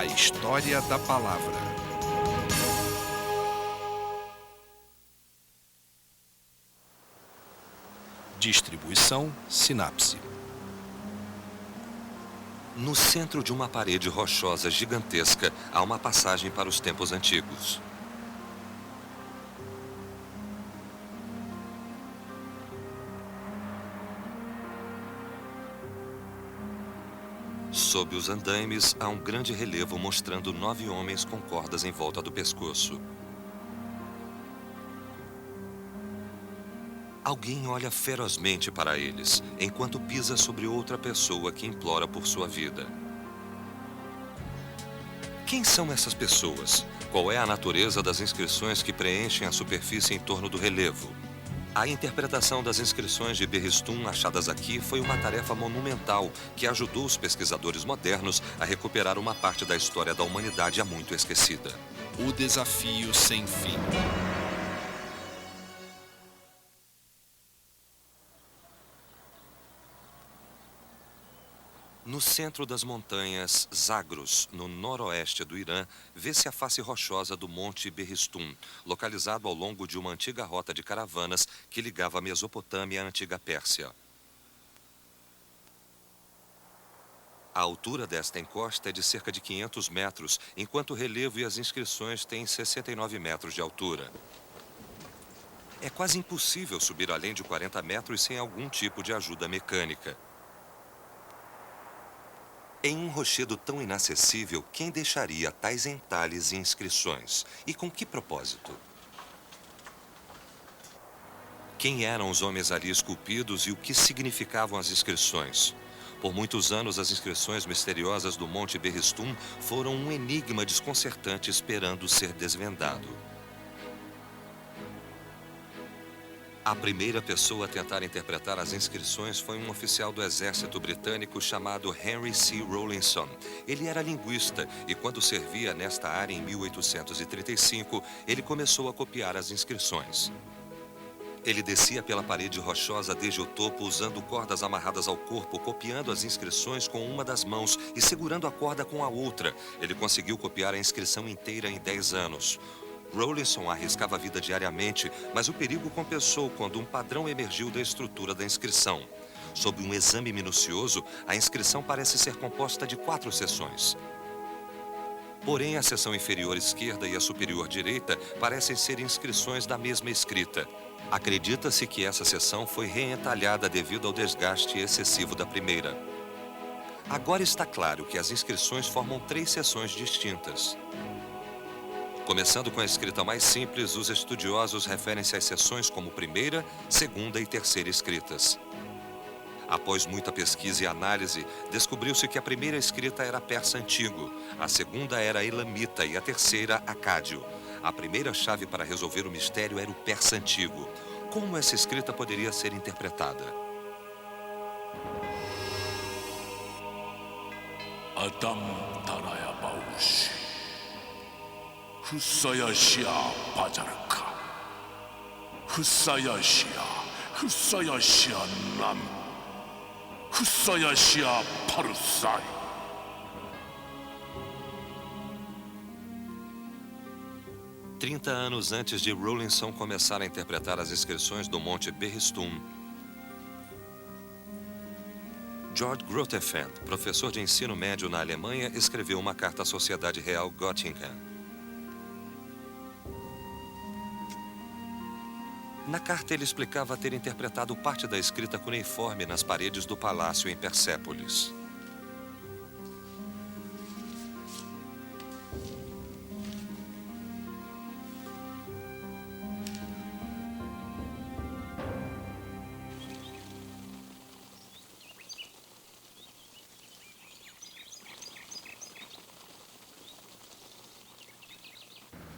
história da palavra. Distribuição Sinapse. No centro de uma parede rochosa gigantesca, há uma passagem para os tempos antigos. Sob os andaimes, há um grande relevo mostrando 9 homens com cordas em volta do pescoço. Alguém olha ferozmente para eles, enquanto pisa sobre outra pessoa que implora por sua vida. Quem são essas pessoas? Qual é a natureza das inscrições que preenchem a superfície em torno do relevo? A interpretação das inscrições de Berristum achadas aqui foi uma tarefa monumental que ajudou os pesquisadores modernos a recuperar uma parte da história da humanidade há muito esquecida. O desafio sem fim. No centro das montanhas Zagros, no noroeste do Irã, vê-se a face rochosa do Monte Berristum, localizado ao longo de uma antiga rota de caravanas que ligava a Mesopotâmia à antiga Pérsia. A altura desta encosta é de cerca de 500 metros, enquanto o relevo e as inscrições têm 69 metros de altura. É quase impossível subir além de 40 metros sem algum tipo de ajuda mecânica. Em um rochedo tão inacessível, quem deixaria tais entalhes e inscrições? E com que propósito? Quem eram os homens ali esculpidos e o que significavam as inscrições? Por muitos anos, as inscrições misteriosas do Monte Berristum foram um enigma desconcertante esperando ser desvendado. A primeira pessoa a tentar interpretar as inscrições foi um oficial do exército britânico chamado Henry C. Rawlinson. Ele era linguista e, quando servia nesta área em 1835, ele começou a copiar as inscrições. Ele descia pela parede rochosa desde o topo usando cordas amarradas ao corpo, copiando as inscrições com uma das mãos e segurando a corda com a outra. Ele conseguiu copiar a inscrição inteira em 10 anos. Rawlinson arriscava a vida diariamente, mas o perigo compensou quando um padrão emergiu da estrutura da inscrição. Sob um exame minucioso, a inscrição parece ser composta de 4 seções. Porém, a seção inferior esquerda e a superior direita parecem ser inscrições da mesma escrita. Acredita-se que essa seção foi reentalhada devido ao desgaste excessivo da primeira. Agora está claro que as inscrições formam 3 seções distintas. Começando com a escrita mais simples, os estudiosos referem-se às seções como primeira, segunda e terceira escritas. Após muita pesquisa e análise, descobriu-se que a primeira escrita era persa antigo, a segunda era elamita e a terceira acádio. A primeira chave para resolver o mistério era o persa antigo. Como essa escrita poderia ser interpretada? Adam Taraya Baushi. Husayashia Pajarka. Husayashia Nam. Husayashia Parusai. Trinta anos antes de Rawlinson começar a interpretar as inscrições do Monte Berristum, Georg Grotefend, professor de ensino médio na Alemanha, escreveu uma carta à Sociedade Real Göttingen. Na carta, ele explicava ter interpretado parte da escrita cuneiforme nas paredes do palácio em Persépolis.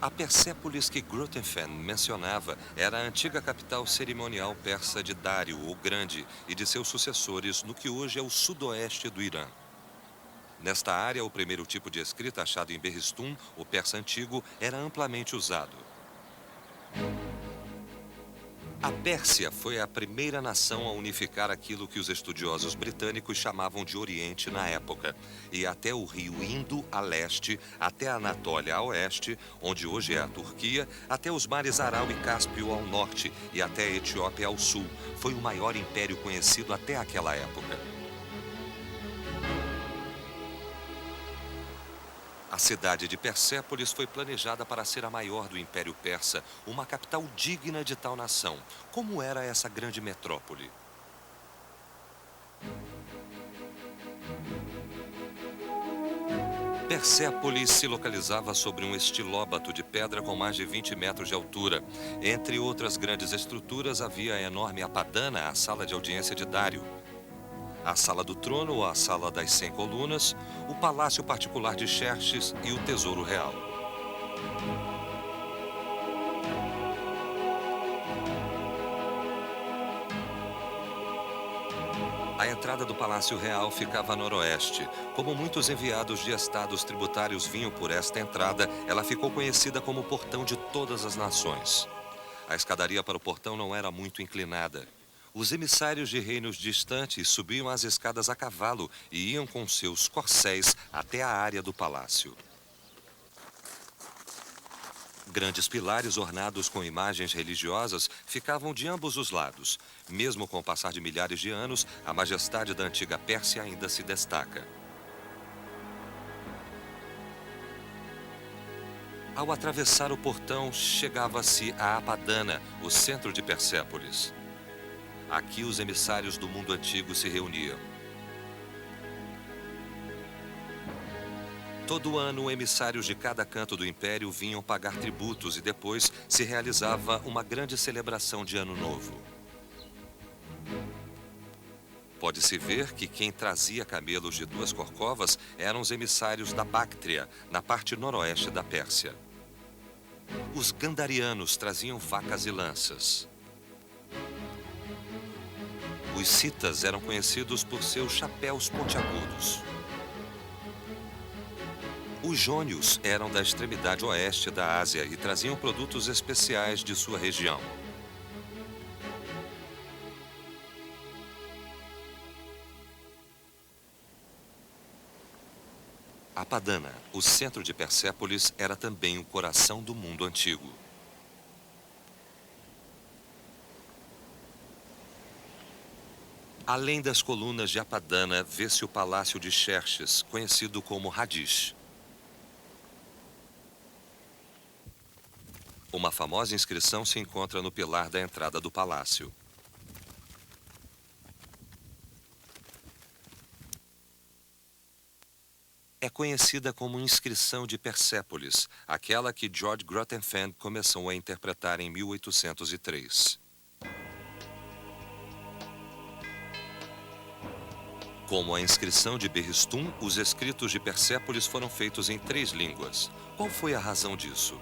A Persépolis que Grotefend mencionava era a antiga capital cerimonial persa de Dário, o Grande, e de seus sucessores no que hoje é o sudoeste do Irã. Nesta área, o primeiro tipo de escrita achado em Berristum, o persa antigo, era amplamente usado. A Pérsia foi a primeira nação a unificar aquilo que os estudiosos britânicos chamavam de Oriente na época, e até o rio Indo a leste, até a Anatólia a oeste, onde hoje é a Turquia, até os mares Aral e Cáspio ao norte e até a Etiópia ao sul. Foi o maior império conhecido até aquela época. A cidade de Persépolis foi planejada para ser a maior do Império Persa, uma capital digna de tal nação. Como era essa grande metrópole? Persépolis se localizava sobre um estilóbato de pedra com mais de 20 metros de altura. Entre outras grandes estruturas, havia a enorme Apadana, a sala de audiência de Dário, a Sala do Trono, ou a Sala das 100 Colunas, o Palácio Particular de Xerxes e o Tesouro Real. A entrada do Palácio Real ficava a noroeste. Como muitos enviados de estados tributários vinham por esta entrada, ela ficou conhecida como o Portão de Todas as Nações. A escadaria para o portão não era muito inclinada. Os emissários de reinos distantes subiam as escadas a cavalo e iam com seus corcéis até a área do palácio. Grandes pilares ornados com imagens religiosas ficavam de ambos os lados. Mesmo com o passar de milhares de anos, a majestade da antiga Pérsia ainda se destaca. Ao atravessar o portão, chegava-se a Apadana, o centro de Persépolis. Aqui os emissários do mundo antigo se reuniam. Todo ano, emissários de cada canto do império vinham pagar tributos e depois se realizava uma grande celebração de Ano Novo. Pode-se ver que quem trazia camelos de 2 corcovas eram os emissários da Báctria, na parte noroeste da Pérsia. Os gandarianos traziam vacas e lanças. Os citas eram conhecidos por seus chapéus pontiagudos. Os jônios eram da extremidade oeste da Ásia e traziam produtos especiais de sua região. Apadana, o centro de Persépolis, era também o coração do mundo antigo. Além das colunas de Apadana, vê-se o Palácio de Xerxes, conhecido como Hadish. Uma famosa inscrição se encontra no pilar da entrada do palácio. É conhecida como Inscrição de Persépolis, aquela que George Grotefend começou a interpretar em 1803. Como a inscrição de Berristum, os escritos de Persépolis foram feitos em 3 línguas. Qual foi a razão disso?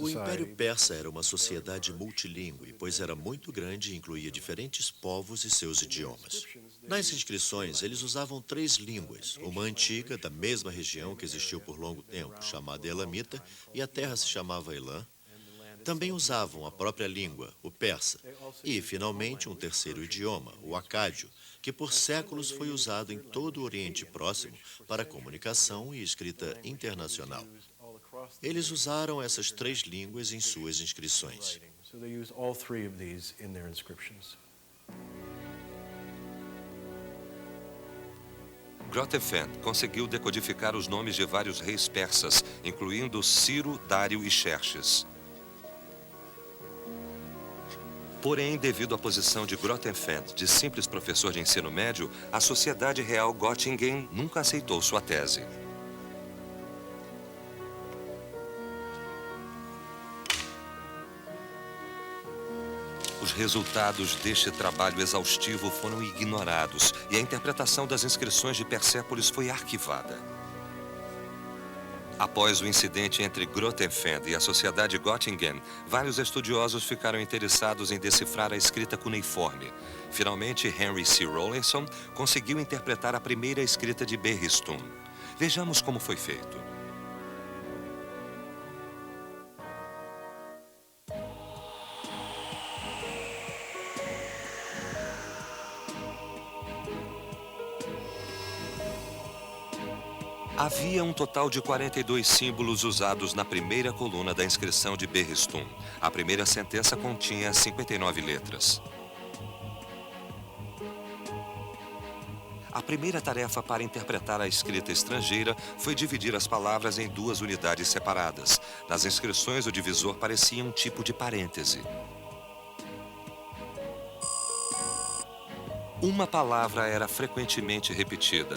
O Império Persa era uma sociedade multilingüe, pois era muito grande e incluía diferentes povos e seus idiomas. Nas inscrições, eles usavam 3 línguas, uma antiga, da mesma região que existiu por longo tempo, chamada Elamita, e a terra se chamava Elam. Também usavam a própria língua, o persa, e, finalmente, um terceiro idioma, o acádio, que por séculos foi usado em todo o Oriente Próximo para comunicação e escrita internacional. Eles usaram essas 3 línguas em suas inscrições. Grotefend conseguiu decodificar os nomes de vários reis persas, incluindo Ciro, Dário e Xerxes. Porém, devido à posição de Grotefend de simples professor de ensino médio, a Sociedade Real Göttingen nunca aceitou sua tese. Os resultados deste trabalho exaustivo foram ignorados e a interpretação das inscrições de Persépolis foi arquivada. Após o incidente entre Grotefend e a Sociedade Göttingen, vários estudiosos ficaram interessados em decifrar a escrita cuneiforme. Finalmente, Henry C. Rawlinson conseguiu interpretar a primeira escrita de Berristum. Vejamos como foi feito. Havia um total de 42 símbolos usados na primeira coluna da inscrição de Berrestum. A primeira sentença continha 59 letras. A primeira tarefa para interpretar a escrita estrangeira foi dividir as palavras em duas unidades separadas. Nas inscrições, o divisor parecia um tipo de parêntese. Uma palavra era frequentemente repetida.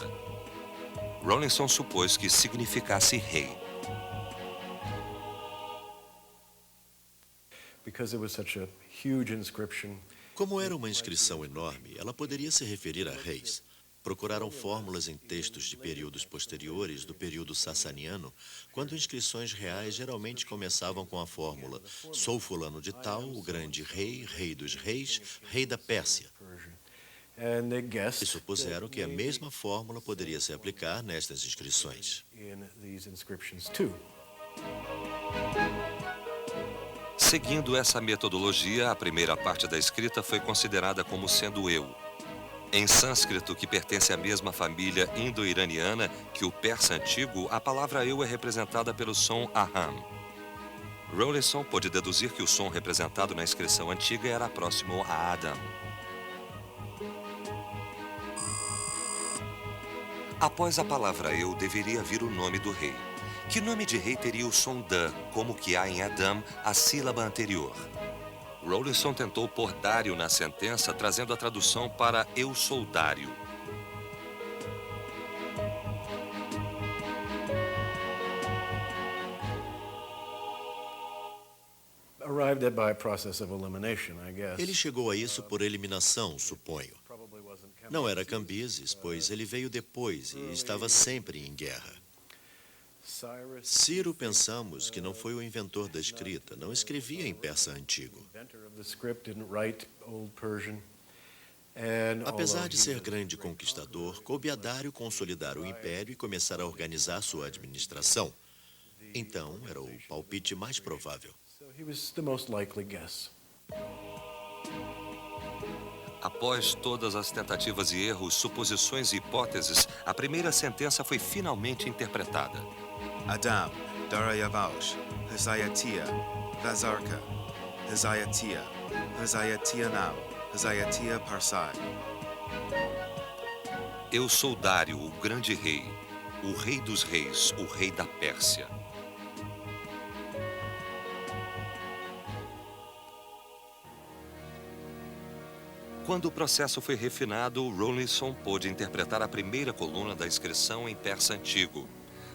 Rawlinson supôs que significasse rei. Como era uma inscrição enorme, ela poderia se referir a reis. Procuraram fórmulas em textos de períodos posteriores do período sassaniano, quando inscrições reais geralmente começavam com a fórmula: sou fulano de tal, o grande rei, rei dos reis, rei da Pérsia. E supuseram que a mesma fórmula poderia se aplicar nestas inscrições. Seguindo essa metodologia, a primeira parte da escrita foi considerada como sendo eu. Em sânscrito, que pertence à mesma família indo-iraniana que o persa antigo, a palavra eu é representada pelo som aham. Rawlinson pôde deduzir que o som representado na inscrição antiga era próximo a Adam. Após a palavra eu, deveria vir o nome do rei. Que nome de rei teria o som da, como que há em Adam, a sílaba anterior? Rawlinson tentou pôr Dário na sentença, trazendo a tradução para eu sou Dário. Ele chegou a isso por eliminação, suponho. Não era Cambises, pois ele veio depois e estava sempre em guerra. Ciro, pensamos que não foi o inventor da escrita, não escrevia em persa antigo. Apesar de ser grande conquistador, coube a Dário consolidar o império e começar a organizar sua administração. Então, era o palpite mais provável. Após todas as tentativas e erros, suposições e hipóteses, a primeira sentença foi finalmente interpretada. Adam, Darayavaush, Hazayatia, Vazarka, Hazayatia, Hazayatia Nam, Hazayatia Parsai. Eu sou Dário, o grande rei, o rei dos reis, o rei da Pérsia. Quando o processo foi refinado, Rawlinson pôde interpretar a primeira coluna da inscrição em persa antigo.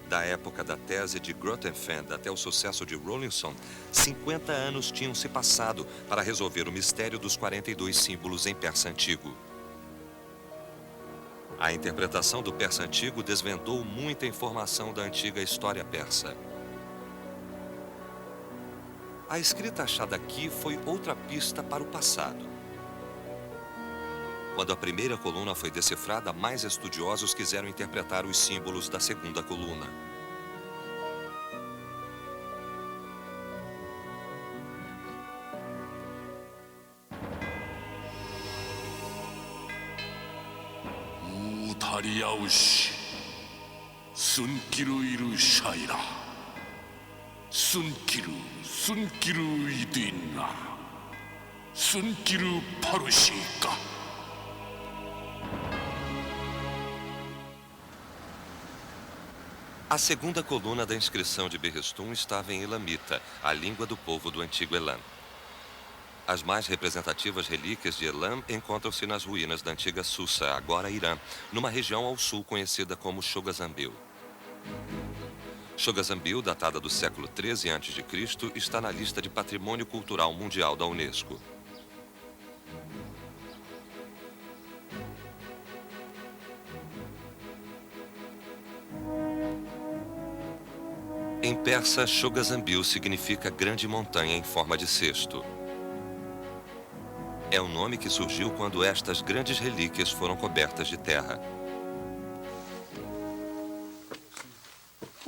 Da época da tese de Grotefend até o sucesso de Rawlinson, 50 anos tinham se passado para resolver o mistério dos 42 símbolos em persa antigo. A interpretação do persa antigo desvendou muita informação da antiga história persa. A escrita achada aqui foi outra pista para o passado. Quando a primeira coluna foi decifrada, mais estudiosos quiseram interpretar os símbolos da segunda coluna. Utariaushi, Sunkiru iru shaira, Sunkiru idina, Sunkiru parushika. A segunda coluna da inscrição de Berrestum estava em Elamita, a língua do povo do antigo Elam. As mais representativas relíquias de Elam encontram-se nas ruínas da antiga Susa, agora Irã, numa região ao sul conhecida como Chogazambil. Chogazambil, datada do século XIII a.C., está na lista de Patrimônio Cultural Mundial da Unesco. Em persa, Chogazambil significa grande montanha em forma de cesto. É o nome que surgiu quando estas grandes relíquias foram cobertas de terra.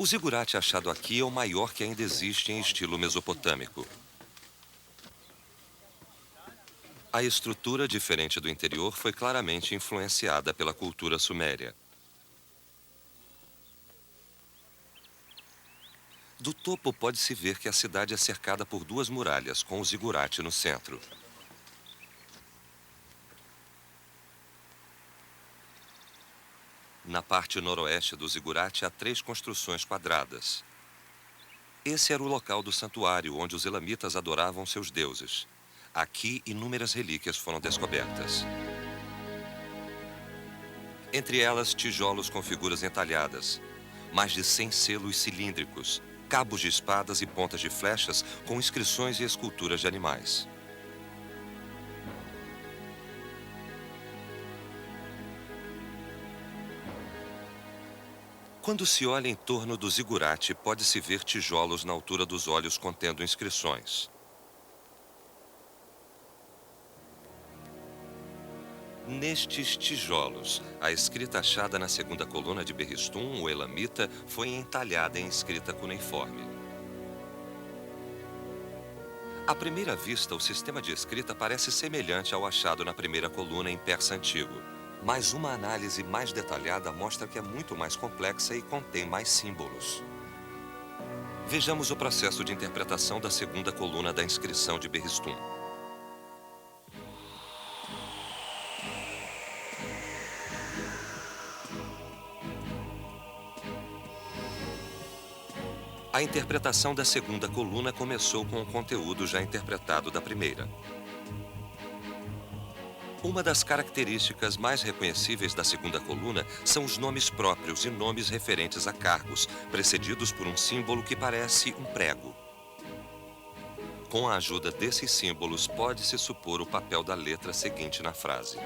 O zigurate achado aqui é o maior que ainda existe em estilo mesopotâmico. A estrutura, diferente do interior, foi claramente influenciada pela cultura suméria. Do topo pode-se ver que a cidade é cercada por 2 muralhas, com o zigurate no centro. Na parte noroeste do zigurate há 3 construções quadradas. Esse era o local do santuário, onde os elamitas adoravam seus deuses. Aqui, inúmeras relíquias foram descobertas. Entre elas, tijolos com figuras entalhadas, mais de 100 selos cilíndricos, cabos de espadas e pontas de flechas com inscrições e esculturas de animais. Quando se olha em torno do zigurate, pode-se ver tijolos na altura dos olhos contendo inscrições. Nestes tijolos, a escrita achada na segunda coluna de Berristum, o elamita, foi entalhada em escrita cuneiforme. À primeira vista, o sistema de escrita parece semelhante ao achado na primeira coluna em persa antigo, mas uma análise mais detalhada mostra que é muito mais complexa e contém mais símbolos. Vejamos o processo de interpretação da segunda coluna da inscrição de Berristum. A interpretação da segunda coluna começou com o conteúdo já interpretado da primeira. Uma das características mais reconhecíveis da segunda coluna são os nomes próprios e nomes referentes a cargos, precedidos por um símbolo que parece um prego. Com a ajuda desses símbolos, pode-se supor o papel da letra seguinte na frase.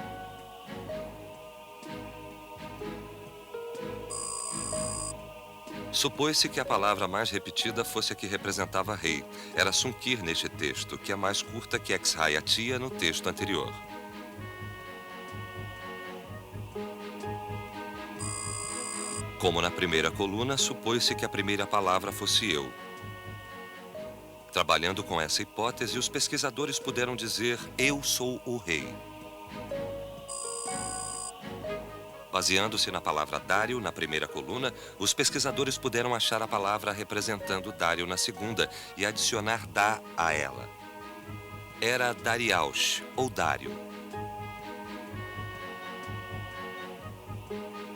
Supôs-se que a palavra mais repetida fosse a que representava rei. Era Sunkir neste texto, que é mais curta que Exhayatia no texto anterior. Como na primeira coluna, supôs-se que a primeira palavra fosse eu. Trabalhando com essa hipótese, os pesquisadores puderam dizer eu sou o rei. Baseando-se na palavra Dário na primeira coluna, os pesquisadores puderam achar a palavra representando Dário na segunda e adicionar Dá a ela. Era Dariaush, ou Dário.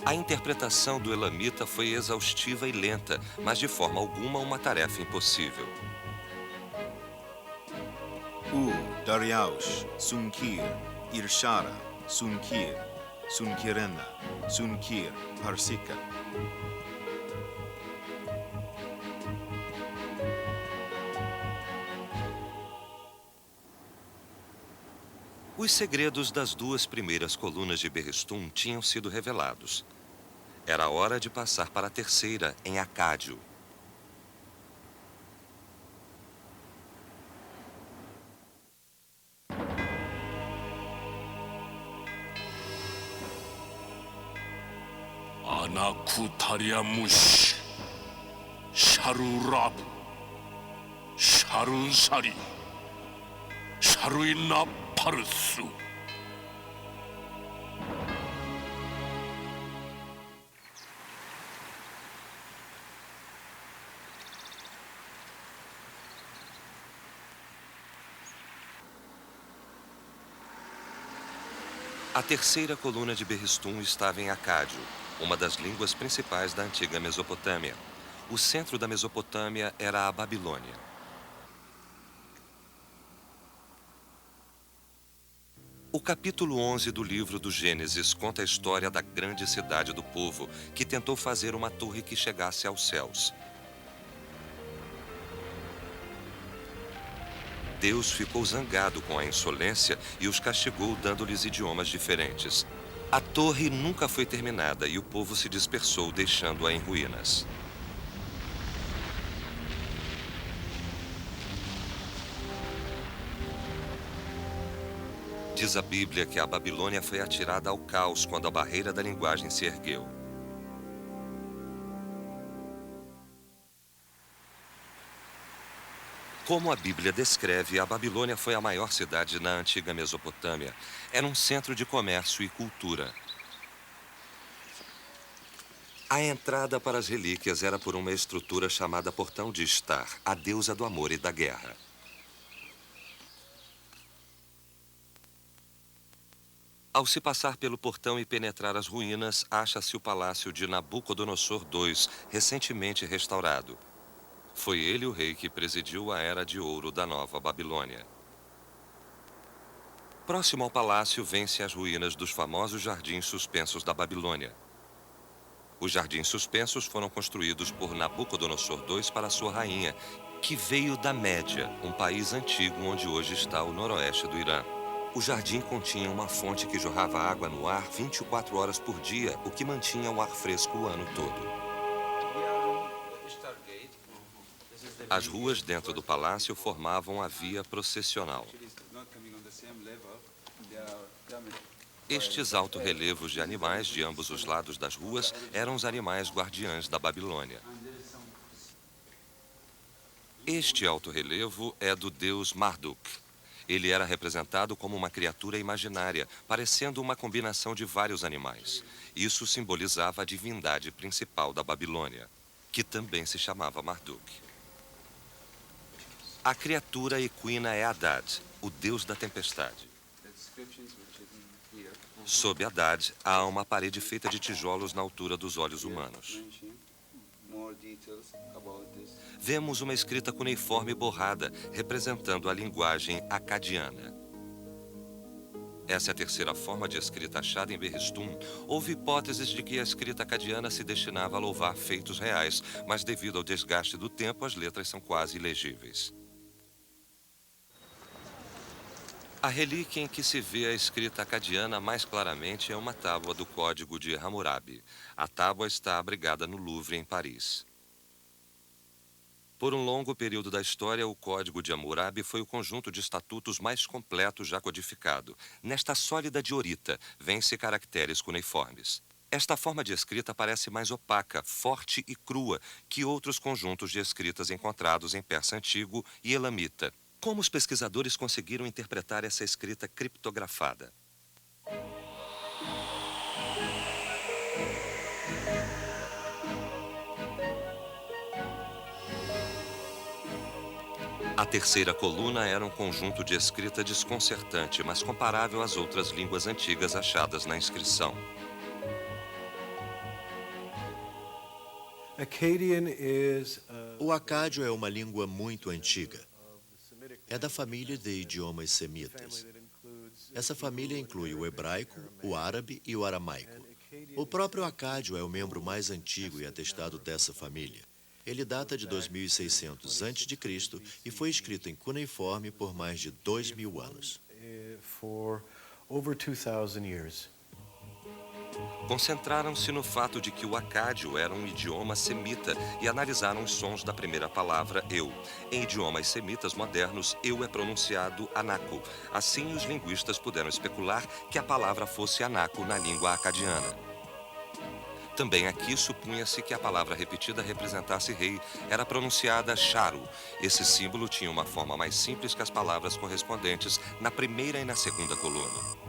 A interpretação do elamita foi exaustiva e lenta, mas de forma alguma uma tarefa impossível. Dariaush, Sunkir, Irshara, Sunkir, Sunkirena, Sunkir, Parsika. Os segredos das 2 primeiras colunas de Berristum tinham sido revelados. Era hora de passar para a terceira, em acádio. 아나쿠타리아무시 샤루라브 샤룬사리 샤루인나파르스. A terceira coluna de Berristum estava em acádio, uma das línguas principais da antiga Mesopotâmia. O centro da Mesopotâmia era a Babilônia. O capítulo 11 do livro do Gênesis conta a história da grande cidade do povo, que tentou fazer uma torre que chegasse aos céus. Deus ficou zangado com a insolência e os castigou dando-lhes idiomas diferentes. A torre nunca foi terminada e o povo se dispersou, deixando-a em ruínas. Diz a Bíblia que a Babilônia foi atirada ao caos quando a barreira da linguagem se ergueu. Como a Bíblia descreve, a Babilônia foi a maior cidade na antiga Mesopotâmia. Era um centro de comércio e cultura. A entrada para as relíquias era por uma estrutura chamada Portão de Estar, a deusa do amor e da guerra. Ao se passar pelo portão e penetrar as ruínas, acha-se o palácio de Nabucodonosor II, recentemente restaurado. Foi ele o rei que presidiu a Era de Ouro da Nova Babilônia. Próximo ao palácio, vêm-se as ruínas dos famosos jardins suspensos da Babilônia. Os jardins suspensos foram construídos por Nabucodonosor II para sua rainha, que veio da Média, um país antigo onde hoje está o noroeste do Irã. O jardim continha uma fonte que jorrava água no ar 24 horas por dia, o que mantinha o ar fresco o ano todo. As ruas dentro do palácio formavam a via processional. Estes altorrelevos de animais de ambos os lados das ruas eram os animais guardiães da Babilônia. Este altorrelevo é do deus Marduk. Ele era representado como uma criatura imaginária, parecendo uma combinação de vários animais. Isso simbolizava a divindade principal da Babilônia, que também se chamava Marduk. A criatura equina é Haddad, o deus da tempestade. Sob Haddad, há uma parede feita de tijolos na altura dos olhos humanos. Vemos uma escrita cuneiforme borrada, representando a linguagem acadiana. Essa é a terceira forma de escrita achada em Berristum. Houve hipóteses de que a escrita acadiana se destinava a louvar feitos reais, mas devido ao desgaste do tempo, as letras são quase ilegíveis. A relíquia em que se vê a escrita acadiana mais claramente é uma tábua do Código de Hammurabi. A tábua está abrigada no Louvre, em Paris. Por um longo período da história, o Código de Hammurabi foi o conjunto de estatutos mais completo já codificado. Nesta sólida diorita, vêm-se caracteres cuneiformes. Esta forma de escrita parece mais opaca, forte e crua que outros conjuntos de escritas encontrados em persa antigo e elamita. Como os pesquisadores conseguiram interpretar essa escrita criptografada? A terceira coluna era um conjunto de escrita desconcertante, mas comparável às outras línguas antigas achadas na inscrição. O acádio é uma língua muito antiga. É da família de idiomas semitas. Essa família inclui o hebraico, o árabe e o aramaico. O próprio acádio é o membro mais antigo e atestado dessa família. Ele data de 2600 a.C. e foi escrito em cuneiforme por mais de 2000 anos. Concentraram-se no fato de que o acádio era um idioma semita e analisaram os sons da primeira palavra eu. Em idiomas semitas modernos, eu é pronunciado anaco. Assim, os linguistas puderam especular que a palavra fosse anaco na língua acadiana. Também aqui supunha-se que a palavra repetida representasse rei. Era pronunciada charu. Esse símbolo tinha uma forma mais simples que as palavras correspondentes na primeira e na segunda coluna.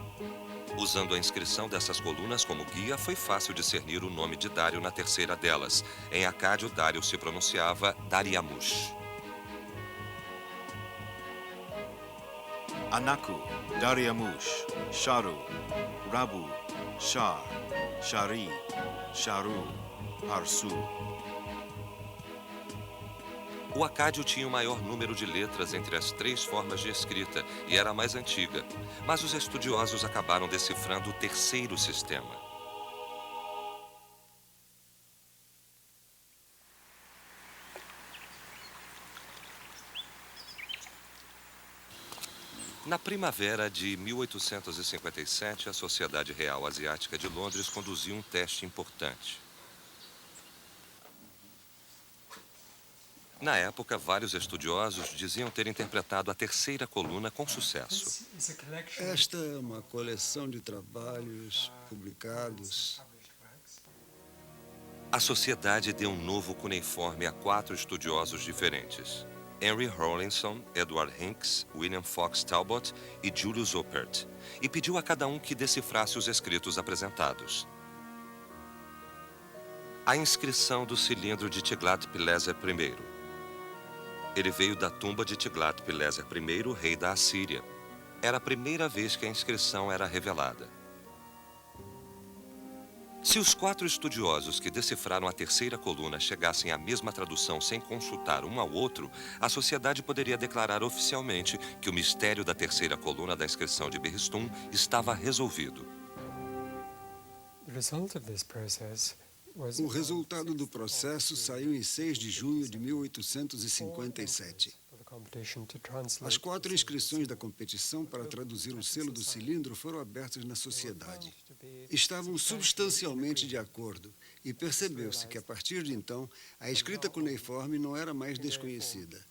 Usando a inscrição dessas colunas como guia, foi fácil discernir o nome de Dário na terceira delas. Em acádio, Dário se pronunciava Dariamush. Anaku, Dariamush, Sharu, Rabu, Shar, Shari, Sharu, Parsu. O acádio tinha o maior número de letras entre as três formas de escrita e era a mais antiga, mas os estudiosos acabaram decifrando o terceiro sistema. Na primavera de 1857, a Sociedade Real Asiática de Londres conduziu um teste importante. Na época, vários estudiosos diziam ter interpretado a terceira coluna com sucesso. Esta é uma coleção de trabalhos publicados. A sociedade deu um novo cuneiforme a 4 estudiosos diferentes. Henry Rawlinson, Edward Hincks, William Fox Talbot e Julius Oppert, e pediu a cada um que decifrasse os escritos apresentados. A inscrição do cilindro de Tiglat-Pileser I. Ele veio da tumba de Tiglat-Pileser I, rei da Assíria. Era a primeira vez que a inscrição era revelada. Se os 4 estudiosos que decifraram a terceira coluna chegassem à mesma tradução sem consultar um ao outro, a sociedade poderia declarar oficialmente que o mistério da terceira coluna da inscrição de Berristum estava resolvido. O resultado do processo saiu em 6 de junho de 1857. As 4 inscrições da competição para traduzir o selo do cilindro foram abertas na sociedade. Estavam substancialmente de acordo e percebeu-se que, a partir de então, a escrita cuneiforme não era mais desconhecida.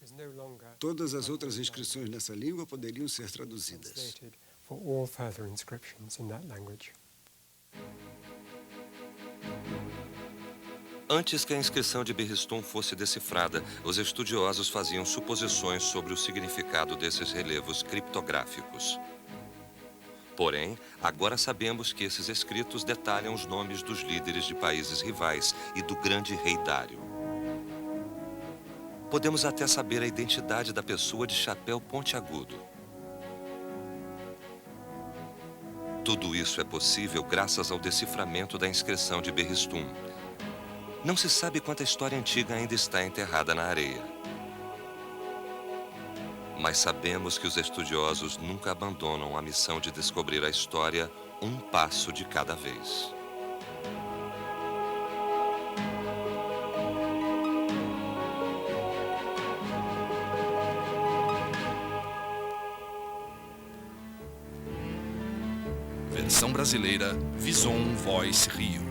Todas as outras inscrições nessa língua poderiam ser traduzidas. Antes que a inscrição de Berristum fosse decifrada, os estudiosos faziam suposições sobre o significado desses relevos criptográficos. Porém, agora sabemos que esses escritos detalham os nomes dos líderes de países rivais e do grande rei Dário. Podemos até saber a identidade da pessoa de chapéu pontiagudo. Tudo isso é possível graças ao deciframento da inscrição de Berristum. Não se sabe quanta história antiga ainda está enterrada na areia. Mas sabemos que os estudiosos nunca abandonam a missão de descobrir a história um passo de cada vez. Versão brasileira, Vison Voice Rio.